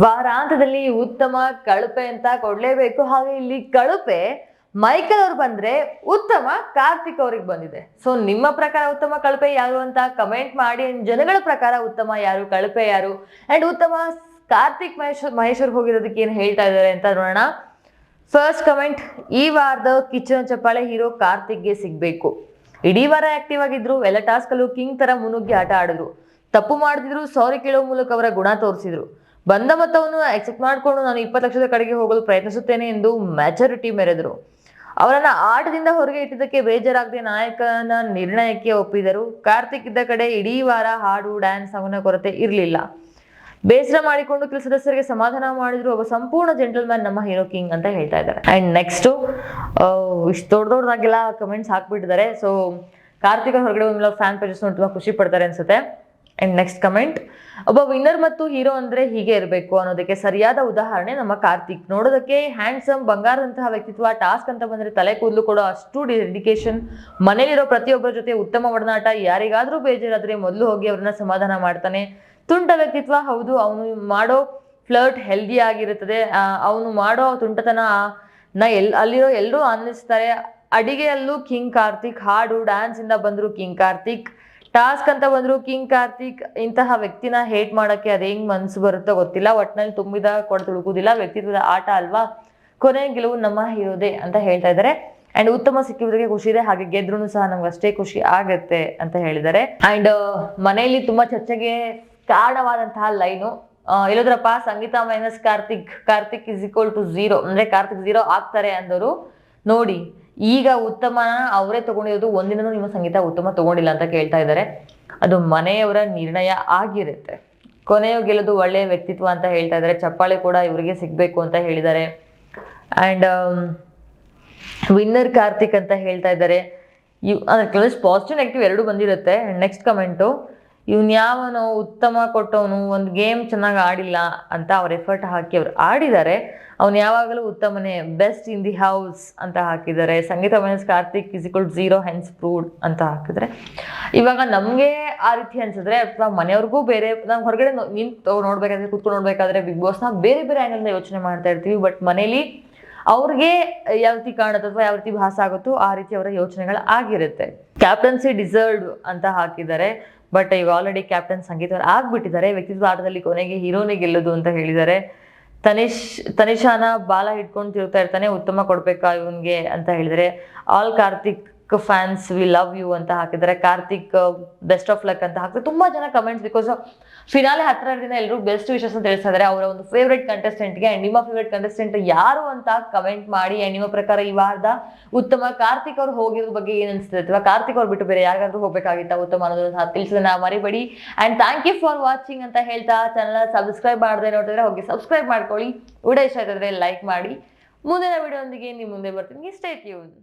ವಾರಾಂತದಲ್ಲಿ ಉತ್ತಮ ಕಳಪೆ ಅಂತ ಕೊಡ್ಲೇಬೇಕು. ಹಾಗೆ ಇಲ್ಲಿ ಕಳಪೆ ಮೈಕಲ್ ಅವ್ರು ಬಂದ್ರೆ ಉತ್ತಮ ಕಾರ್ತಿಕ್ ಅವ್ರಿಗೆ ಬಂದಿದೆ. ಸೊ ನಿಮ್ಮ ಪ್ರಕಾರ ಉತ್ತಮ ಕಳಪೆ ಯಾರು ಅಂತ ಕಮೆಂಟ್ ಮಾಡಿ. ಜನಗಳ ಪ್ರಕಾರ ಉತ್ತಮ ಯಾರು, ಕಳಪೆ ಯಾರು, ಅಂಡ್ ಉತ್ತಮ ಕಾರ್ತಿಕ್ ಮಹೇಶ್ವರ್ ಹೋಗಿರೋದಕ್ಕೆ ಏನ್ ಹೇಳ್ತಾ ಇದ್ದಾರೆ ಅಂತ ನೋಡೋಣ. ಫಸ್ಟ್ ಕಮೆಂಟ್, ಈ ವಾರದ ಕಿಚ್ಚನ ಚಪ್ಪಾಳೆ ಹೀರೋ ಕಾರ್ತಿಕ್ಗೆ ಸಿಗ್ಬೇಕು. ಇಡೀ ವಾರ ಆಕ್ಟಿವ್ ಆಗಿದ್ರು, ಎಲ್ಲ ಟಾಸ್ಕ್ ಅಲ್ಲೂ ಕಿಂಗ್ ತರ ಮುನ್ನುಗ್ಗಿ ಆಟ ಆಡಿದ್ರು. ತಪ್ಪು ಮಾಡಿದ್ರು, ಸಾರಿ ಕೇಳೋ ಮೂಲಕ ಅವರ ಗುಣ ತೋರಿಸಿದ್ರು. ಬಂದ ಮೊತ್ತವನ್ನು ಎಕ್ಸೆಪ್ಟ್ ಮಾಡಿಕೊಂಡು ನಾನು 20 ಲಕ್ಷದ ಕಡೆಗೆ ಹೋಗಲು ಪ್ರಯತ್ನಿಸುತ್ತೇನೆ ಎಂದು ಮ್ಯಾಚುರಿಟಿ ಮೆರೆದರು. ಅವರನ್ನ ಆಟದಿಂದ ಹೊರಗೆ ಇಟ್ಟಿದ್ದಕ್ಕೆ ಬೇಜಾರಾಗದೆ ನಾಯಕನ ನಿರ್ಣಯಕ್ಕೆ ಒಪ್ಪಿದರು. ಕಾರ್ತಿಕ್ ಇದ್ದ ಕಡೆ ಇಡೀ ವಾರ ಹಾಡು, ಡ್ಯಾನ್ಸ್, ಅವನ ಕೊರತೆ ಇರಲಿಲ್ಲ. ಬೇಸರ ಮಾಡಿಕೊಂಡು ಕೆಲ ಸದಸ್ಯರಿಗೆ ಸಮಾಧಾನ ಮಾಡಿದ್ರು. ಒಬ್ಬ ಸಂಪೂರ್ಣ ಜೆಂಟಲ್ಮ್ಯಾನ್ ನಮ್ಮ ಹೀರೋ ಕಿಂಗ್ ಅಂತ ಹೇಳ್ತಾ ಇದ್ದಾರೆ. ಅಂಡ್ ನೆಕ್ಸ್ಟ್ ಇಷ್ಟು ದೊಡ್ಡದಾಗೆಲ್ಲ ಕಮೆಂಟ್ಸ್ ಹಾಕ್ಬಿಟ್ಟಿದ್ದಾರೆ. ಸೊ ಕಾರ್ತಿಕ್ ಹೊರಗಡೆ ಒಂದು ಫ್ಯಾನ್ ಪೇಜಸ್ ತುಂಬಾ ಖುಷಿ ಪಡ್ತಾರೆ ಅನ್ಸುತ್ತೆ. ಅಂಡ್ ನೆಕ್ಸ್ಟ್ ಕಮೆಂಟ್, ಒಬ್ಬ ವಿನ್ನರ್ ಮತ್ತು ಹೀರೋ ಅಂದ್ರೆ ಹೀಗೆ ಇರಬೇಕು ಅನ್ನೋದಕ್ಕೆ ಸರಿಯಾದ ಉದಾಹರಣೆ ನಮ್ಮ ಕಾರ್ತಿಕ್. ನೋಡೋದಕ್ಕೆ ಹ್ಯಾಂಡ್ಸಮ್, ಬಂಗಾರದಂತಹ ವ್ಯಕ್ತಿತ್ವ. ಟಾಸ್ಕ್ ಅಂತ ಬಂದ್ರೆ ತಲೆ ಕೂದಲು ಕೊಡೋ ಅಷ್ಟು ಡೆಡಿಕೇಶನ್. ಮನೇಲಿರೋ ಪ್ರತಿಯೊಬ್ಬರ ಜೊತೆ ಉತ್ತಮ ಒಡನಾಟ. ಯಾರಿಗಾದ್ರೂ ಬೇಜಾರಾದ್ರೆ ಮೊದಲು ಹೋಗಿ ಅವ್ರನ್ನ ಸಮಾಧಾನ ಮಾಡ್ತಾನೆ. ತುಂಟ ವ್ಯಕ್ತಿತ್ವ ಹೌದು. ಅವನು ಮಾಡೋ ಫ್ಲರ್ಟ್ ಹೆಲ್ದಿ ಆಗಿರುತ್ತದೆ. ಅವನು ಮಾಡೋ ತುಂಟತನ ಅಲ್ಲಿರೋ ಎಲ್ಲರೂ ಆನಂದಿಸ್ತಾರೆ. ಅಡಿಗೆಯಲ್ಲೂ ಕಿಂಗ್ ಕಾರ್ತಿಕ್. ಹಾಡು, ಡ್ಯಾನ್ಸ್ ಇಂದ ಬಂದ್ರು ಕಿಂಗ್ ಕಾರ್ತಿಕ್. ಟಾಸ್ಕ್ ಅಂತ ಬಂದ್ರು ಕಿಂಗ್ ಕಾರ್ತಿಕ್. ಇಂತಹ ವ್ಯಕ್ತಿನ ಹೇಟ್ ಮಾಡಕ್ಕೆ ಅದ ಹೆಂಗ್ ಮನ್ಸು ಬರುತ್ತೋ ಗೊತ್ತಿಲ್ಲ. ಒಟ್ನಲ್ಲಿ ತುಂಬಿದ ಕೊಡ ತುಳುಕುದಿಲ್ಲ. ವ್ಯಕ್ತಿತ್ವದ ಆಟ ಅಲ್ವಾ, ಕೊನೆ ಗೆಲುವು ನಮ್ಮ ಹೀರೋದೆ ಅಂತ ಹೇಳ್ತಾ ಇದ್ದಾರೆ. ಅಂಡ್ ಉತ್ತಮ ಸಿಕ್ಕಿರೋದಕ್ಕೆ ಖುಷಿ ಇದೆ, ಹಾಗೆ ಗೆದ್ರೂ ಸಹ ನಮ್ಗೆ ಅಷ್ಟೇ ಖುಷಿ ಆಗತ್ತೆ ಅಂತ ಹೇಳಿದ್ದಾರೆ. ಅಂಡ್ ಮನೆಯಲ್ಲಿ ತುಂಬಾ ಚರ್ಚೆಗೆ ಕಾರಣವಾದಂತಹ ಲೈನು ಎಲ್ಲೋದ್ರಪ್ಪ, Sangeetha minus Karthik is equal to 0 ಅಂದ್ರೆ ಕಾರ್ತಿಕ್ 0 ಆಗ್ತಾರೆ ಅಂದವರು ನೋಡಿ. ಈಗ ಉತ್ತಮನ ಅವರೇ ತಗೊಂಡಿರೋದು, ಒಂದಿನೂ ನಿಮ್ಮ ಸಂಗೀತ ಉತ್ತಮ ತಗೊಂಡಿಲ್ಲ ಅಂತ ಕೇಳ್ತಾ ಇದ್ದಾರೆ. ಅದು ಮನೆಯವರ ನಿರ್ಣಯ ಆಗಿರುತ್ತೆ. ಕೊನೆಯು ಗೆಲ್ಲೋದು ಒಳ್ಳೆಯ ವ್ಯಕ್ತಿತ್ವ ಅಂತ ಹೇಳ್ತಾ ಇದ್ದಾರೆ. ಚಪ್ಪಾಳೆ ಕೂಡ ಇವರಿಗೆ ಸಿಗ್ಬೇಕು ಅಂತ ಹೇಳಿದ್ದಾರೆ. ಅಂಡ್ ವಿನ್ನರ್ ಕಾರ್ತಿಕ್ ಅಂತ ಹೇಳ್ತಾ ಇದ್ದಾರೆ. ಕೆಲವಷ್ಟು ಪಾಸಿಟಿವ್ ನೆಗೆಟಿವ್ ಎರಡು ಬಂದಿರುತ್ತೆ. ನೆಕ್ಸ್ಟ್ ಕಮೆಂಟು, ಯಾವನೋ ಉತ್ತಮ ಕೊಟ್ಟವನು ಒಂದು ಗೇಮ್ ಚೆನ್ನಾಗಿ ಆಡಿಲ್ಲ ಅಂತ ಅವ್ರ ಎಫರ್ಟ್ ಹಾಕಿ ಅವ್ರು ಆಡಿದ್ದಾರೆ. ಅವ್ನು ಯಾವಾಗಲೂ ಉತ್ತಮನೇ, ಬೆಸ್ಟ್ ಇನ್ ದಿ ಹೌಸ್ ಅಂತ ಹಾಕಿದ್ದಾರೆ. Sangeetha minus Karthik is equal to 0 hence proved ಅಂತ ಹಾಕಿದ್ರೆ, ಇವಾಗ ನಮಗೆ ಆ ರೀತಿ ಅನ್ಸಿದ್ರೆ ಅಥವಾ ಮನೆಯವ್ರಿಗೂ ಬೇರೆ, ನಾವು ಹೊರಗಡೆ ನಿಂತು ನೋಡ್ಬೇಕಾದ್ರೆ, ಕೂತ್ಕೊಂಡು ನೋಡ್ಬೇಕಾದ್ರೆ ಬಿಗ್ ಬಾಸ್ನ ಬೇರೆ ಬೇರೆ ಆ್ಯಂಗಲ್ನ ಯೋಚನೆ ಮಾಡ್ತಾ ಇರ್ತೀವಿ. ಬಟ್ ಮನೇಲಿ ಅವ್ರಿಗೆ ಯಾವ ರೀತಿ ಕಾಣುತ್ತೆ ಅಥವಾ ಯಾವ ರೀತಿ ಭಾಸ ಆಗುತ್ತೋ ಆ ರೀತಿ ಅವರ ಯೋಚನೆಗಳು ಆಗಿರುತ್ತೆ. ಕ್ಯಾಪ್ಟನ್ಸಿ ಡಿಸರ್ವ್ಡ್ ಅಂತ ಹಾಕಿದ್ದಾರೆ. ಬಟ್ ಈಗ ಆಲ್ರೆಡಿ ಕ್ಯಾಪ್ಟನ್ ಸಂಗೀತ ಆಗ್ಬಿಟ್ಟಿದ್ದಾರೆ. ವ್ಯಕ್ತಿತ್ವ ಆಟದಲ್ಲಿ ಕೊನೆಗೆ ಹೀರೋನೇ ಗೆಲ್ಲೋದು ಅಂತ ಹೇಳಿದ್ದಾರೆ. ತನಿಷಾನ ಬಾಲ ಹಿಡ್ಕೊಂಡು ತಿರುಗ್ತಾ ಇರ್ತಾನೆ, ಉತ್ತಮ ಕೊಡ್ಬೇಕಾ ಇವನ್ಗೆ ಅಂತ ಹೇಳಿದರೆ. All Karthik fans we love you ಅಂತ ಹಾಕಿದ್ದಾರೆ. ಕಾರ್ತಿಕ್ ಬೆಸ್ಟ್ ಆಫ್ ಲಕ್ ಅಂತ ಹಾಕ್ತಾರೆ. ತುಂಬಾ ಜನ ಕಮೆಂಟ್ಸ್, ಬಿಕಾಸ್ ಫಿನಾಲೆ ಹತ್ರ ದಿನ ಎಲ್ಲರೂ ಬೆಸ್ಟ್ ವಿಶಸ್ ಅಂತ ತಿಳಿಸ್ತಾ ಇದ್ದಾರೆ ಅವರ ಒಂದು ಫೇವ್ರೆಟ್ ಕಂಟೆಸ್ಟೆಂಟ್ಗೆ. ಅಂಡ್ ನಿಮ್ಮ ಫೇವ್ರೆಟ್ ಕಂಟೆಸ್ಟೆಂಟ್ ಯಾರು ಅಂತ ಕಮೆಂಟ್ ಮಾಡಿ. ಅಂಡ್ ನಿಮ್ಮ ಪ್ರಕಾರ ಈ ವಾರದ ಉತ್ತಮ ಕಾರ್ತಿಕ್ ಅವ್ರು ಹೋಗಿರೋ ಬಗ್ಗೆ ಏನ್ ಅನ್ಸುತ್ತೆ, ಅಥವಾ ಕಾರ್ತಿಕ್ ಅವ್ರು ಬಿಟ್ಟು ಬೇರೆ ಯಾರಿಗಾದ್ರೂ ಹೋಗ್ಬೇಕಾಗಿತ್ತ ಉತ್ತಮ ಅನ್ನೋದನ್ನ ತಿಳಿಸೋದನ್ನ ಮರಿಬೇಡಿ. And thank you for watching ಅಂತ ಹೇಳ್ತಾ, ಚಾನಲ್ ಸಬ್ಸ್ಕ್ರೈಬ್ ಮಾಡದೆ ನೋಡಿದ್ರೆ ಹೋಗಿ ಸಬ್ಸ್ಕ್ರೈಬ್ ಮಾಡ್ಕೊಳ್ಳಿ. ವಿಡಿಯೋ ಇಷ್ಟ ಆಯ್ತಂದ್ರೆ ಲೈಕ್ ಮಾಡಿ. ಮುಂದಿನ ವಿಡಿಯೋ ಒಂದಿಗೆ ನಿಮ್ಮ ಮುಂದೆ ಬರ್ತೀನಿ. Stay tune.